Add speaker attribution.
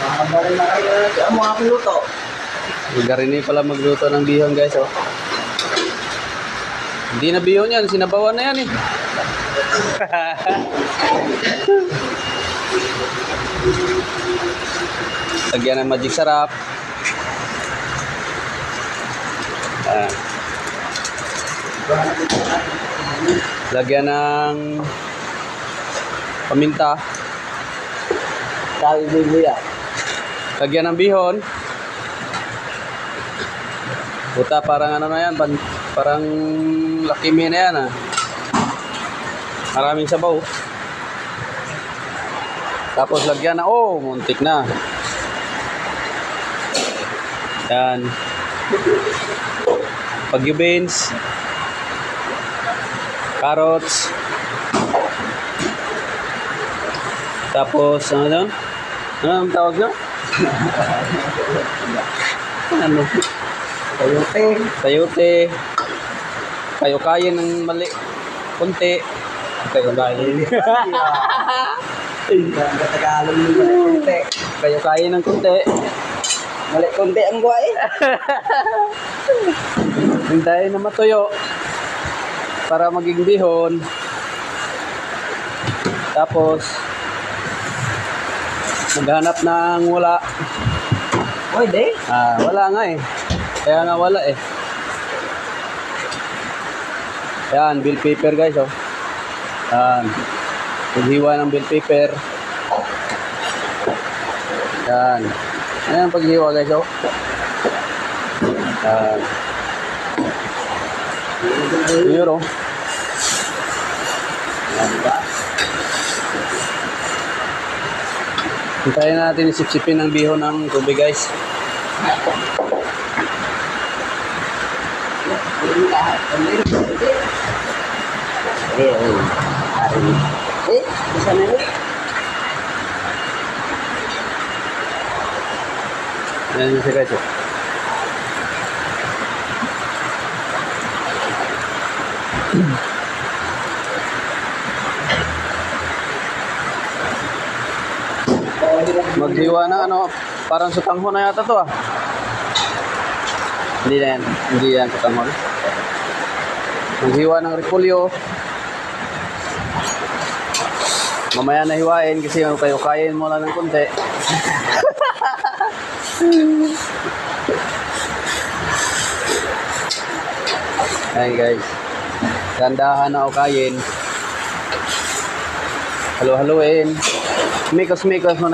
Speaker 1: Makabarin na kayo ang mga piluto.
Speaker 2: Garini pala magluto ng bihon guys, oh. Hindi na bihon yan, sinabawan na yan eh. Lagyan ng magic sarap. Lagyan ng paminta. Lagyan ng bihon. Puta, parang ano na yan, parang lakimi na yan, ah. Maraming sabaw. Tapos lagyan na, oh, muntik na. Yan. Bagyo beans. Carrots. Tapos, ano doon? Ano ang tawag doon? Ano?
Speaker 1: Sayote.
Speaker 2: Sayote. Kayo-kayin ng mali. Kunti. Kayo-kayin.
Speaker 1: Ang Tagalog ng mali konti.
Speaker 2: Kayo-kayin ng kunti.
Speaker 1: Mali konti ang buhay.
Speaker 2: Hintayin na matuyo. Para maging bihon. Tapos, maghanap ng wala.
Speaker 1: Oy, de.
Speaker 2: Wala nga eh. Kaya nga wala eh. Yan, bill paper guys, oh. Yan. Paghiwa ng bill paper. Yan. Ayan paghiwa guys, oh. Yan. Yun, oh. Yan, diba? Hintayin natin isipsipin ng bihon ng tubig guys.
Speaker 1: Isa na rin.
Speaker 2: Yan yung guys, oh. Maghiwa na ano, parang sutanghon na yata to, ah. Hindi na yan, hindi yan sutanghon. Maghiwa ng repolyo. Mamaya na hiwain kasi kayo kain mo lang ng konti. Ayan guys, gandahan na kain. Halo-haloin. Mikos-mikos mo na